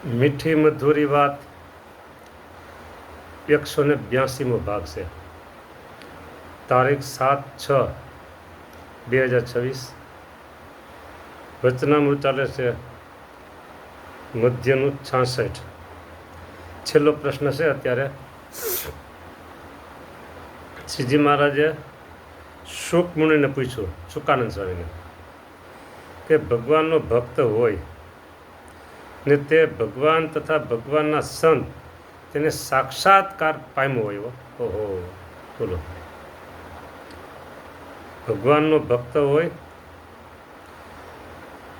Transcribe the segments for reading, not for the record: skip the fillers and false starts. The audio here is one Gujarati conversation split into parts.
મીઠી મધુરી વાત 182મો ભાગ છે. તારીખ 7/6/2026. વચનામૃત ચાલે છે મધ્યનું 66. છેલ્લો પ્રશ્ન છે અત્યારે. શ્રીજી મહારાજે શુક મુનિને પૂછ્યું, શુકાનંદ સ્વામીને, કે ભગવાનનો ભક્ત હોય ને તે ભગવાન તથા ભગવાનના સંત તેને સાક્ષાત્કાર પામ્યો હોય. ઓહો, બોલો. ભગવાનનો ભક્ત હોય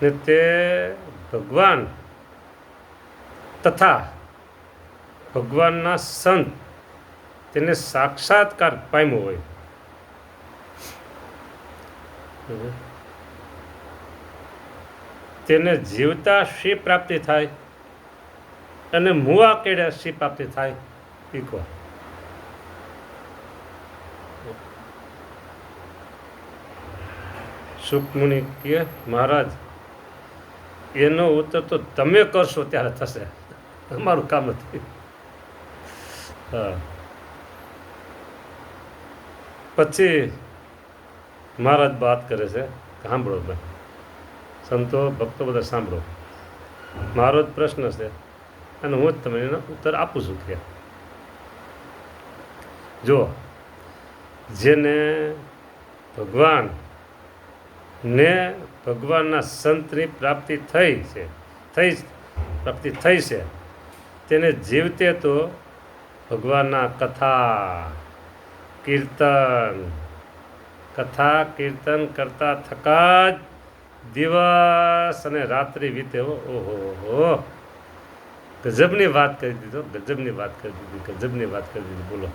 ને તે ભગવાન તથા ભગવાનના સંત તેને સાક્ષાત્કાર પામ્યો હોય. તેને જીવતા શી પ્રાપ્તિ થાય અને મુવા કેડે શી પ્રાપ્તિ થાય એ કહો. શુકમુનિ કહે, મહારાજ એનો ઉત્તર તો તમે કરશો ત્યારે થશે, અમારું કામ નથી. હા. પછી મહારાજ વાત કરે છે, સાંભળો ભાઈ, સંતો ભક્તો બધા સાંભળો. મારો જ પ્રશ્ન છે અને હું જ તમને એનો ઉત્તર આપું છું. કે જો જેને ભગવાન ને ભગવાનના સંતની પ્રાપ્તિ થઈ છે તેને જીવતે તો ભગવાનના કથા કીર્તન કરતા થકા જ દિવસ અને રાત્રિ વીતે. ઓહો, ગજબની વાત કરી દીધો, ગજબની વાત કરી દીધી. બોલો.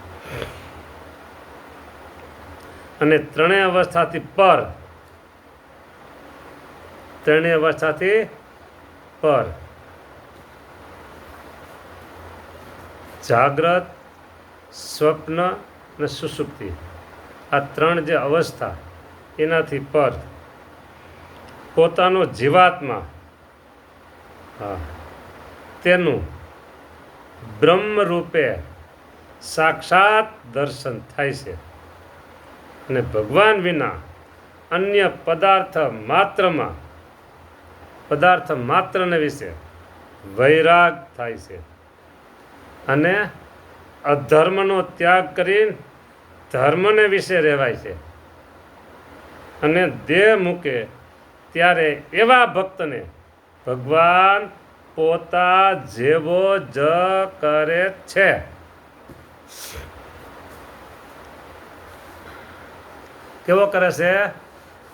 અને ત્રણેય અવસ્થાથી પર જાગ્રત, સ્વપ્ન અને સુષુપ્તિ, આ ત્રણ જે અવસ્થા એનાથી પર પોતાનો જીવાત્મા તેનું બ્રહ્મ રૂપે સાક્ષાત દર્શન થાય છે અને ભગવાન વિના અન્ય પદાર્થ માત્રને વિશે વૈરાગ થાય છે અને અધર્મનો ત્યાગ કરીને ધર્મને વિશે રહેવાય છે. અને દેહ મૂકે ત્યારે એવા ભક્તને ભગવાન પોતા જેવો જ કરે છે. કેવો કરે છે?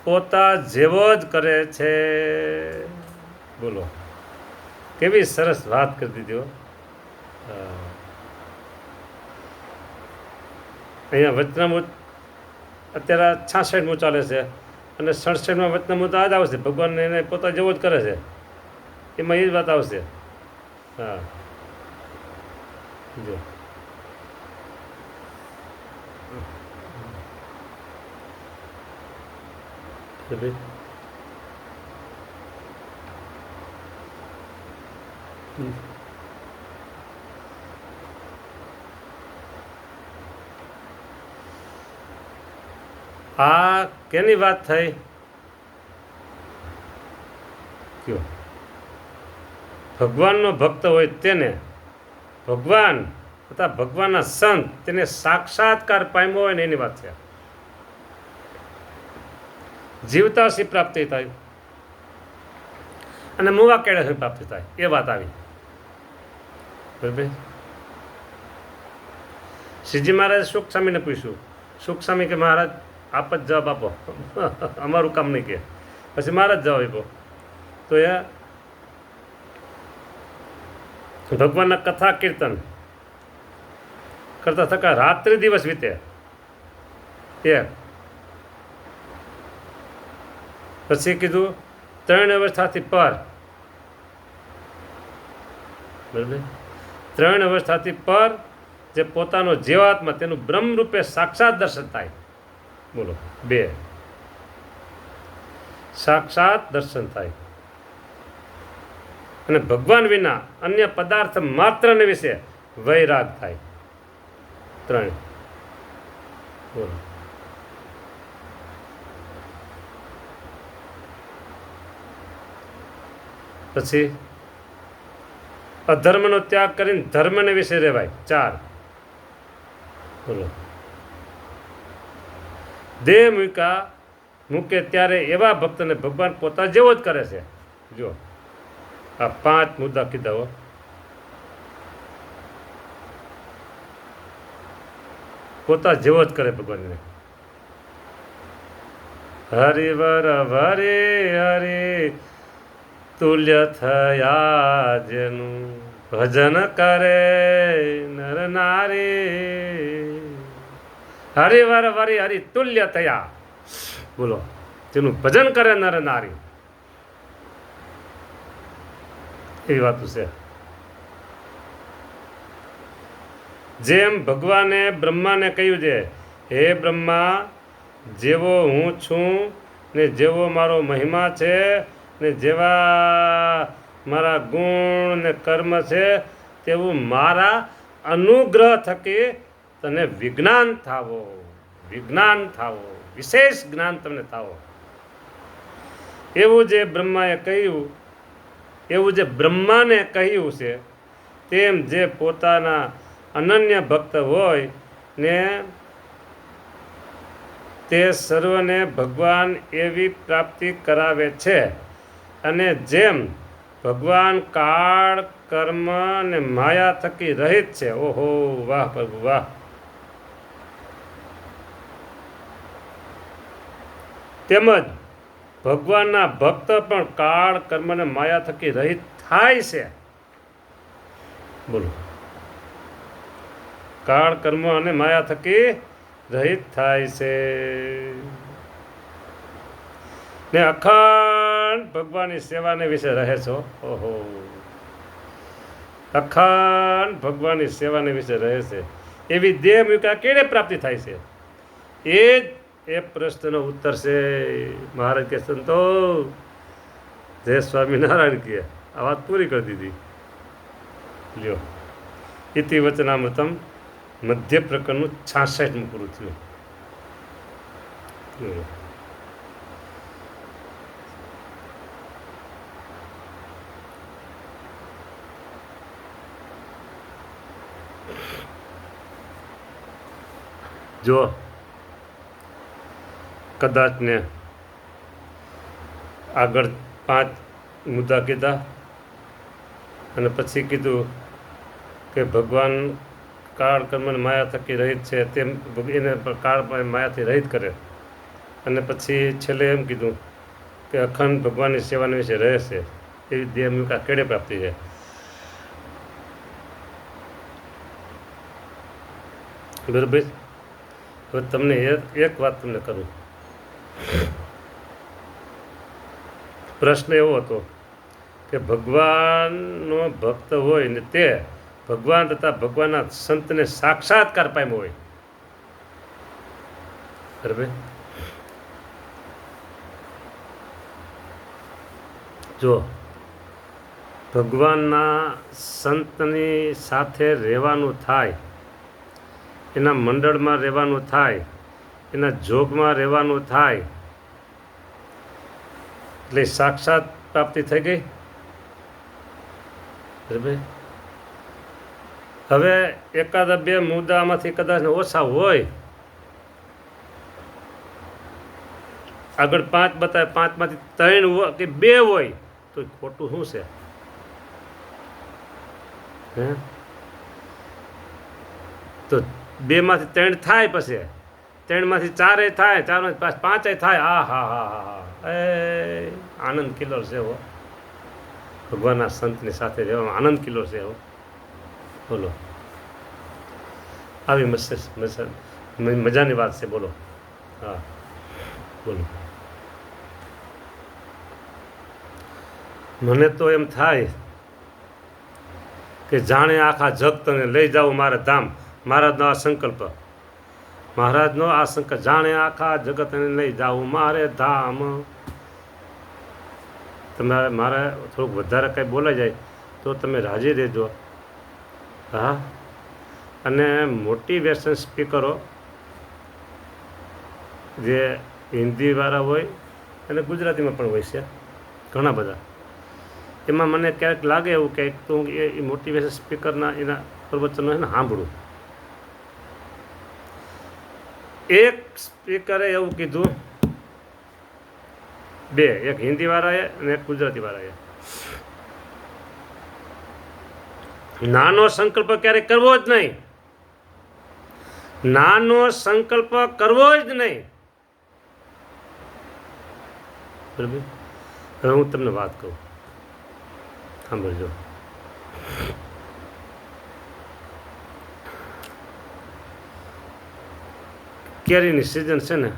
પોતા જેવો જ કરે છે. બોલો, કેવી સરસ વાત કરી દીધી. અહીંયા વચનામૃત અત્યારે 66મું ચાલે છે અને 67માં વચનામૃત આ જ આવશે. ભગવાન એને પોતા જેવો જ કરે છે, એમાં એ જ વાત આવશે. હા, જો આ કેની વાત થઈ? કયો? ભગવાનનો ભક્ત હોય તેને ભગવાન તથા ભગવાનના સંત તેને સાક્ષાત્કાર પામ્યો હોય ને એની વાત છે. જીવતા શી પ્રાપ્તિ થાય અને મુવા કેળે શી પ્રાપ્તિ થાય એ વાત આવી. બરાબર. શ્રીજી મહારાજે સુખ સ્વામીને પૂછ્યું. સુખ સ્વામી કે મહારાજ આપ જ જવાબ આપો, અમારું કામ નહીં. કે પછી મહારાજ જવાબ આપ્યો. તો એ ભગવાનના કથા કીર્તન કરતા થકા રાત્રિ દિવસ વીતે. પછી કીધું ત્રણ અવસ્થાથી પર. બરાબર. ત્રણ અવસ્થાથી પર જે પોતાનો જીવાત્મા તેનું બ્રહ્મ રૂપે સાક્ષાત દર્શન થાય. બોલો, 2 સાક્ષાત દર્શન થાય. અને ભગવાન વિના અન્ય પદાર્થ માત્રને વિશે વૈરાગ થાય. 3 બોલો. પછી અધર્મનો ત્યાગ કરીને ધર્મને વિશે રહેવાય. 4 બોલો. દેહ મૂકે ત્યારે એવા ભક્તને ભગવાન પોતા જેવો જ કરે છે. જો આ 5 મુદ્દા કીધા હો. પોતા જેવો જ કરે ભગવાનને. હરિવર વરે હરે તુલ્ય થયા જેનું ભજન કરે નર નારી. હરિવર વરી હરિ તુલ્ય થયા, બોલો, જેનું ભજન કરે નર નારી. એવી વાતું છે. જેમ ભગવાને બ્રહ્માને કહ્યું છે, હે બ્રહ્મા, જેવો હું છું ને જેવો મારો મહિમા છે ને જેવા મારા ગુણ ને કર્મ છે, તેવું મારા અનુગ્રહ થકી તને વિજ્ઞાન થાવો, વિશેષ જ્ઞાન તમને થાવો. એવું જે બ્રહ્માએ કહ્યું, એવું જે બ્રહ્માને કહ્યું છે, તેમ જે પોતાના અનન્ય ભક્ત હોય ને તે સર્વને ભગવાન એવી પ્રાપ્તિ કરાવે છે. અને જેમ ભગવાન કાળ, કર્મ અને માયા થકી રહિત છે. ઓહો, વાહ પ્રભુ વાહ. તેમજ ભગવાનના ભક્ત પણ કાળ, કર્મ અને માયા થકી રહિત થાય છે. બોલો. કાળ, કર્મ અને માયા થકી રહિત થાય છે ને અખંડ ભગવાનની સેવાને વિશે રહે છો. ઓહો, અખંડ ભગવાનની સેવાને વિશે રહે છે. એવી દેહ મૂક્યા કેળે પ્રાપ્તિ થાય છે? એ પ્રશ્નનો ઉત્તર છે. મહારાજ કે સંતો જય સ્વામિનારાયણ કે આ વાત પૂરી કરી દીધી. લ્યો, ઇતિ વચનામૃતમ મધ્ય પ્રકરણનું 66મું પૂરું થયું. જો કદાચ ને આગળ 5 મુદ્દા કીધા અને પછી કીધું કે ભગવાન કાળ, કર્મ અને માયા થકી રહિત છે, તેમ એને કાળ માયાથી રહિત કરે. અને પછી છેલ્લે એમ કીધું કે અખંડ ભગવાનની સેવાના વિશે રહે છે. એવી દેહ મૂકા કેળે પ્રાપ્તિ છે? બરાબર. હવે તમને એક વાત તમને કરું. પ્રશ્ન એવો હતો કે ભગવાનનો ભક્ત હોય ને તે ભગવાન તથા ભગવાનના સંતને સાક્ષાત્કાર પામ્યો હોય. બરાબર. જો ભગવાનના સંતની સાથે રહેવાનું થાય, એના મંડળમાં રહેવાનું થાય, એના જોગમાં રહેવાનું થાય, એટલે સાક્ષાત પ્રાપ્તિ થઈ ગઈ. બરાબર. હવે એકાદા 2 મુદ્દામાંથી કદાચ ઓછા હોય, આગળ 5 બતાવે, 5માંથી 3 કે 2 હોય તો ખોટું શું છે? હે, તો 2માંથી 3 થાય, પછી 3માંથી 4 થાય, 4માંથી 5 થાય. હા, એ આનંદ કિલ્લો છે હો. ભગવાનના સંતની સાથે રહેવામાં આનંદ કિલ્લો છે હો. બોલો, આવી મજાની વાત છે. બોલો. હા, બોલો. મને તો એમ થાય કે જાણે આખા જગતને લઈ જાઉં મારા ધામ. મહારાજનો આ સંકલ્પ, મહારાજનો આ સંકલ્પ, જાણે આખા જગતને લઈ જાઉં મારે ધામ. તમારે મારે થોડુંક વધારે કંઈ બોલાઈ જાય તો તમે રાજી રહેજો. હા, અને મોટિવેશન સ્પીકરો જે હિન્દીવાળા હોય અને ગુજરાતીમાં પણ હોય છે ઘણા બધા. એમાં મને ક્યારેક લાગે એવું કે તો હું એ મોટિવેશન સ્પીકરના એના પ્રવચનો છે ને સાંભળું. એક સ્પીકરે એવું કીધું, બે, એક હિન્દીવાળાએ અને એક ગુજરાતીવાળાએ, નાનો સંકલ્પ ક્યારેય કરવો જ નહીં. નાનો સંકલ્પ કરવો જ નહીં. બરાબર? હવે હું તમને વાત કહું, સાંભળજો. કેરીની સિઝન છે ને,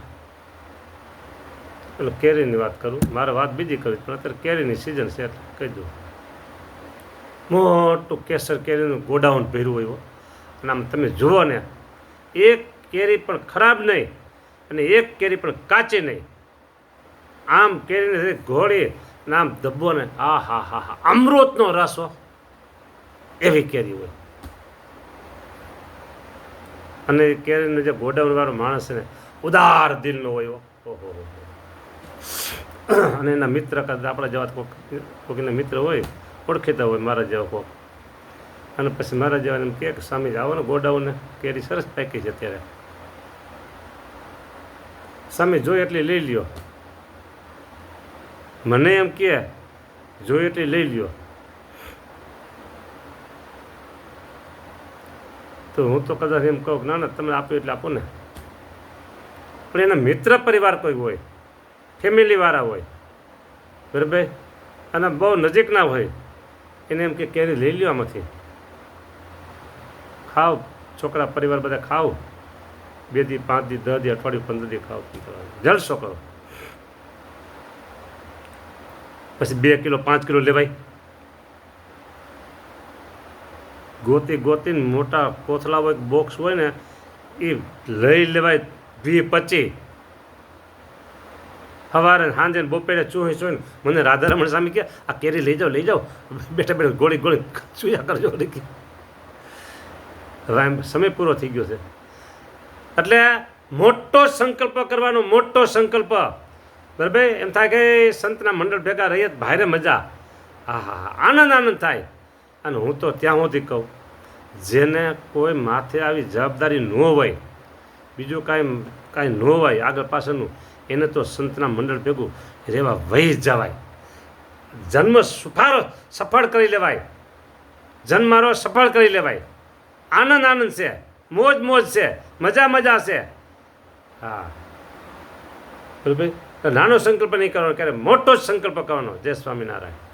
એટલે કેરીની વાત કરું, મારે વાત બીજી કરવી પણ અત્યારે કેરીની સિઝન છે એટલે કહી દઉં. મોટું કેસર કેરીનું ગોડાઉન ભર્યું હોય અને આમ તમે જુઓ ને, એક કેરી પણ ખરાબ નહીં અને એક કેરી પણ કાચી નહીં. આમ કેરીને ઘોળી અને આમ ધબ્બો ને, આ હા હા હા, અમૃતનો રસ હો, એવી કેરી હોય. અને કેરીનો જે ગોડાઉન વાળો માણસ છે ને, ઉદાર દિલનો હોય. ઓહો. અને એના મિત્ર કદાચ આપણા જેવા કોઈક એના મિત્ર હોય, ઓળખીતા હોય મારા જેવા કોક, અને પછી મારા જેવા એમ કે સ્વામી આવો ને ગોડાઉન, કેરી સરસ પાકી છે અત્યારે, સ્વામી જોઈ એટલી લઈ લ્યો. મને એમ કે જોઈ એટલી લઈ લ્યો. તો હું તો કદાચ એમ કહું ના ના તમે આપ્યું એટલે આપો ને. પણ એના મિત્ર પરિવાર કોઈ હોય, ફેમિલીવાળા હોય, બરાબર, અને બહુ નજીકના હોય, એને એમ કે કેરી લઈ લ્યો આમાંથી, ખાઓ છોકરા પરિવાર બધા ખાઓ, 2 દી 5 દી 10 દી અઠવાડિયું 15 દી ખાઓ, જલસો કરો. પછી 2 કિલો 5 કિલો લેવાય, ગોતીને મોટા કોથળા હોય, બોક્સ હોય ને, એ લઈ લેવાય 20-25. સવારે સાંજે બપોરે ચોઈને મને રાધારમણ સ્વામી કે આ કેરી લઈ જાઓ બેઠા ગોળી ચૂયા કરજો. હવે એમ સમય પૂરો થઈ ગયો છે. એટલે મોટો સંકલ્પ કરવાનો, મોટો સંકલ્પ. બરાબર? એમ થાય કે સંતના મંડળ ભેગા રહીએ ભારે મજા, હા હા હા, આનંદ થાય. અને હું તો ત્યાં સુધી કહું, જેને કોઈ માથે આવી જવાબદારી ન હોય, બીજું કાંઈ ન હોય આગળ પાછળનું, એને તો સંતના મંડળ ભેગું રહેવા વહી જવાય. જન્મ સફળ કરી લેવાય, જન્મારો સફળ કરી લેવાય. આનંદ છે, મોજ છે, મજા છે. હા, બરાબર. નાનો સંકલ્પ નહીં કરવાનો, ક્યારે મોટો જ સંકલ્પ કરવાનો. જય સ્વામિનારાયણ.